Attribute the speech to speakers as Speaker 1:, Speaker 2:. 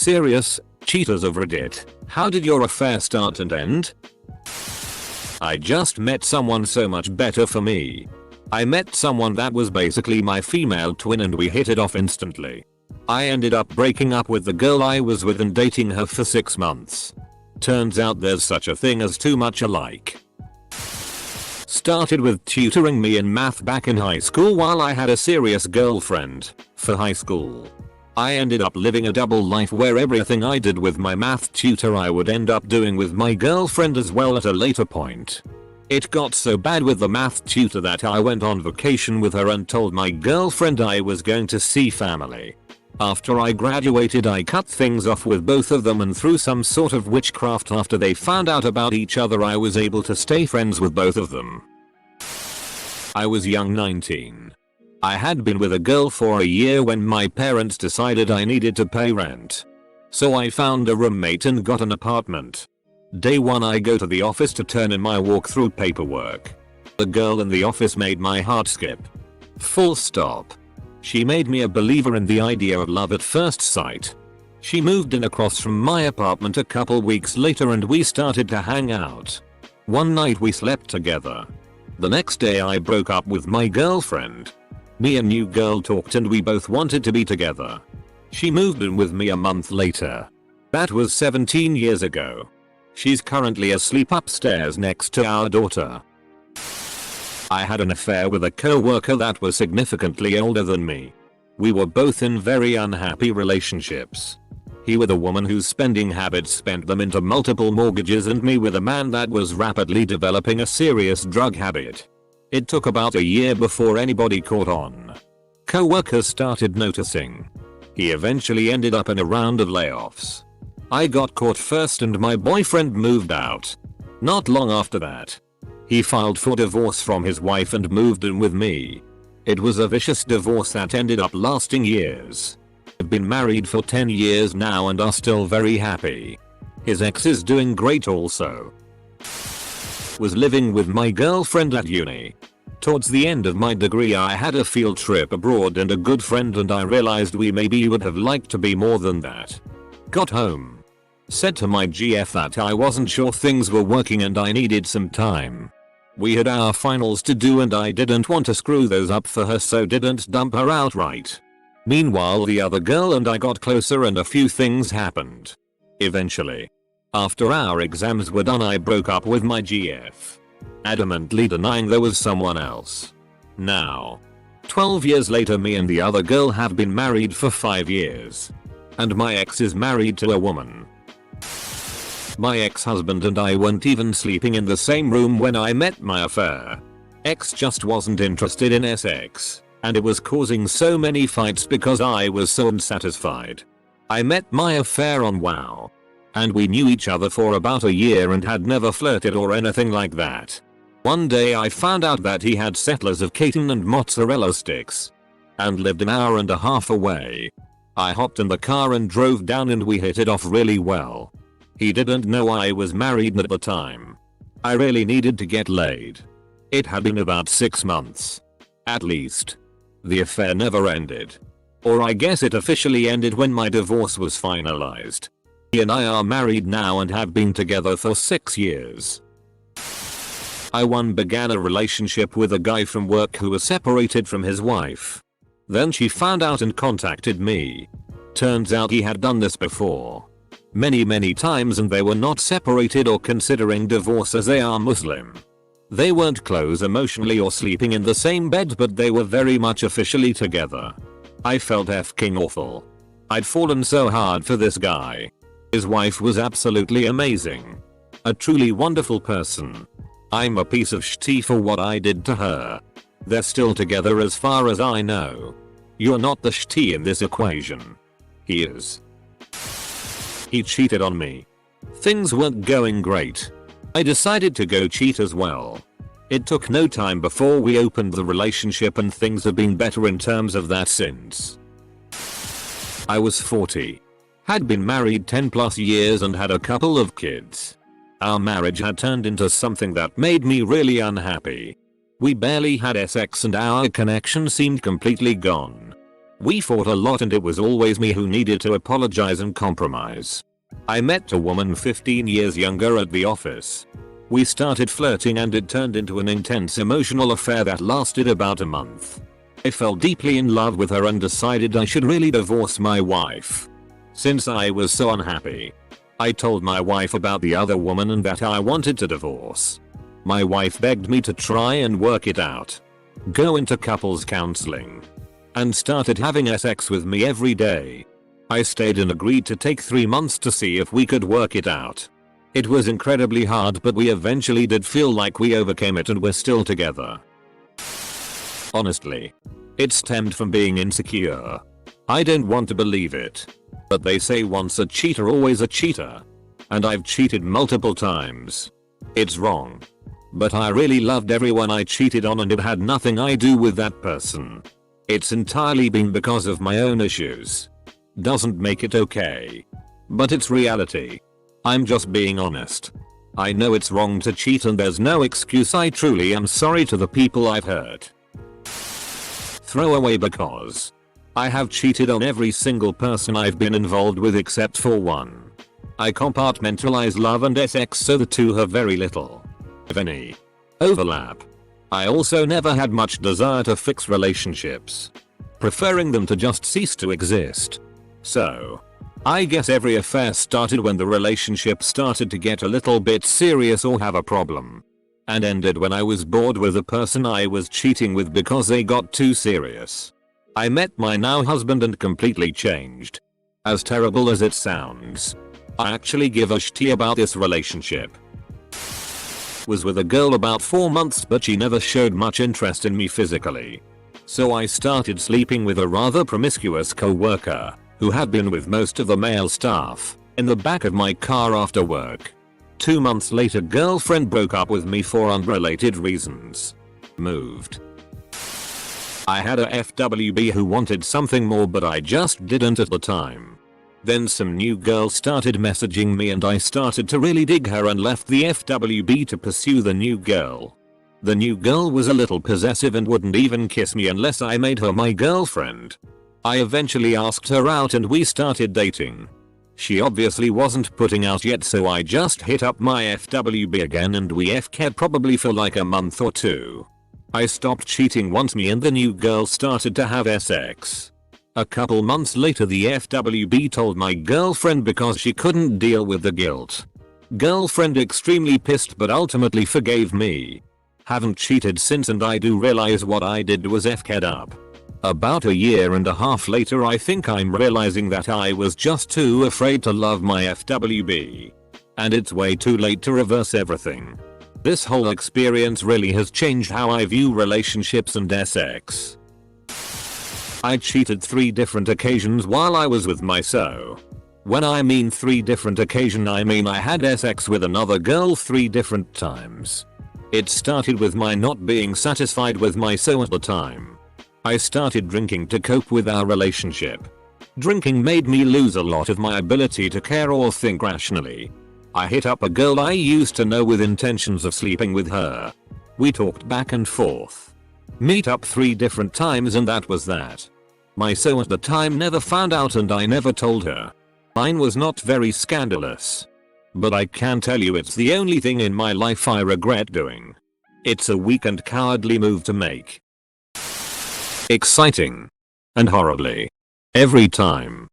Speaker 1: Serious, cheaters of Reddit, how did your affair start and end? I just met someone so much better for me. I met someone that was basically my female twin and we hit it off instantly. I ended up breaking up with the girl I was with and dating her for 6 months. Turns out there's such a thing as too much alike. Started with tutoring me in math back in high school while I had a serious girlfriend for high school. I ended up living a double life where everything I did with my math tutor I would end up doing with my girlfriend as well at a later point. It got so bad with the math tutor that I went on vacation with her and told my girlfriend I was going to see family. After I graduated I cut things off with both of them and through some sort of witchcraft after they found out about each other I was able to stay friends with both of them. I was young, 19. I had been with a girl for a year when my parents decided I needed to pay rent. So I found a roommate and got an apartment. Day 1 I go to the office to turn in my walkthrough paperwork. The girl in the office made my heart skip. Full stop. She made me a believer in the idea of love at first sight. She moved in across from my apartment a couple weeks later and we started to hang out. One night we slept together. The next day I broke up with my girlfriend. Me and new girl talked and we both wanted to be together. She moved in with me a month later. That was 17 years ago. She's currently asleep upstairs next to our daughter. I had an affair with a co-worker that was significantly older than me. We were both in very unhappy relationships. He with a woman whose spending habits spent them into multiple mortgages and me with a man that was rapidly developing a serious drug habit. It took about a year before anybody caught on. Co-workers started noticing. He eventually ended up in a round of layoffs. I got caught first and my boyfriend moved out. Not long after that, he filed for divorce from his wife and moved in with me. It was a vicious divorce that ended up lasting years. We've been married for 10 years now and are still very happy. His ex is doing great also. Was living with my girlfriend at uni. Towards the end of my degree I had a field trip abroad and a good friend and I realized we maybe would have liked to be more than that. Got home. Said to my GF that I wasn't sure things were working and I needed some time. We had our finals to do and I didn't want to screw those up for her so didn't dump her outright. Meanwhile the other girl and I got closer and a few things happened. Eventually, after our exams were done I broke up with my GF. Adamantly denying there was someone else. Now, 12 years later me and the other girl have been married for 5 years. And my ex is married to a woman. My ex-husband and I weren't even sleeping in the same room when I met my affair. Ex just wasn't interested in sex, and it was causing so many fights because I was so unsatisfied. I met my affair on WoW. And we knew each other for about a year and had never flirted or anything like that. One day I found out that he had settlers of Cayton and mozzarella sticks. And lived an hour and a half away. I hopped in the car and drove down and we hit it off really well. He didn't know I was married at the time. I really needed to get laid. It had been about 6 months. At least. The affair never ended. Or I guess it officially ended when my divorce was finalized. He and I are married now and have been together for 6 years. I once began a relationship with a guy from work who was separated from his wife. Then she found out and contacted me. Turns out he had done this before. Many times and they were not separated or considering divorce as they are Muslim. They weren't close emotionally or sleeping in the same bed but they were very much officially together. I felt f***ing awful. I'd fallen so hard for this guy. His wife was absolutely amazing. A truly wonderful person. I'm a piece of shit for what I did to her. They're still together as far as I know. You're not the shit in this equation. He is. He cheated on me. Things weren't going great. I decided to go cheat as well. It took no time before we opened the relationship and things have been better in terms of that since. I was 40. Had been married 10 plus years and had a couple of kids. Our marriage had turned into something that made me really unhappy. We barely had sex and our connection seemed completely gone. We fought a lot and it was always me who needed to apologize and compromise. I met a woman 15 years younger at the office. We started flirting and it turned into an intense emotional affair that lasted about a month. I fell deeply in love with her and decided I should really divorce my wife. Since I was so unhappy, I told my wife about the other woman and that I wanted to divorce. My wife begged me to try and work it out, go into couples counseling, and started having sex with me every day. I stayed and agreed to take 3 months to see if we could work it out. It was incredibly hard, but we eventually did feel like we overcame it and we're still together. Honestly, it stemmed from being insecure. I don't want to believe it, but they say once a cheater always a cheater. And I've cheated multiple times. It's wrong. But I really loved everyone I cheated on and it had nothing I do with that person. It's entirely been because of my own issues. Doesn't make it okay, but it's reality. I'm just being honest. I know it's wrong to cheat and there's no excuse. I truly am sorry to the people I've hurt. Throw away because I have cheated on every single person I've been involved with except for one. I compartmentalize love and sex so the two have very little, if any, overlap. I also never had much desire to fix relationships, preferring them to just cease to exist. So, I guess every affair started when the relationship started to get a little bit serious or have a problem, and ended when I was bored with the person I was cheating with because they got too serious. I met my now husband and completely changed. As terrible as it sounds, I actually give a shit about this relationship. Was with a girl about 4 months but she never showed much interest in me physically. So I started sleeping with a rather promiscuous co-worker who had been with most of the male staff in the back of my car after work. 2 months later, girlfriend broke up with me for unrelated reasons. Moved. I had a FWB who wanted something more but I just didn't at the time. Then some new girl started messaging me and I started to really dig her and left the FWB to pursue the new girl. The new girl was a little possessive and wouldn't even kiss me unless I made her my girlfriend. I eventually asked her out and we started dating. She obviously wasn't putting out yet, so I just hit up my FWB again and we FK'd probably for like a month or 2. I stopped cheating once me and the new girl started to have sex. A couple months later the FWB told my girlfriend because she couldn't deal with the guilt. Girlfriend extremely pissed but ultimately forgave me. Haven't cheated since and I do realize what I did was FK'd up. About a year and a half later I think I'm realizing that I was just too afraid to love my FWB. And it's way too late to reverse everything. This whole experience really has changed how I view relationships and sex. I cheated 3 different occasions while I was with my so. When I mean 3 different occasions I mean I had sex with another girl 3 different times. It started with my not being satisfied with my so at the time. I started drinking to cope with our relationship. Drinking made me lose a lot of my ability to care or think rationally. I hit up a girl I used to know with intentions of sleeping with her. We talked back and forth. Meet up 3 different times and that was that. My so at the time never found out and I never told her. Mine was not very scandalous. But I can tell you it's the only thing in my life I regret doing. It's a weak and cowardly move to make. Exciting. And horribly. Every time.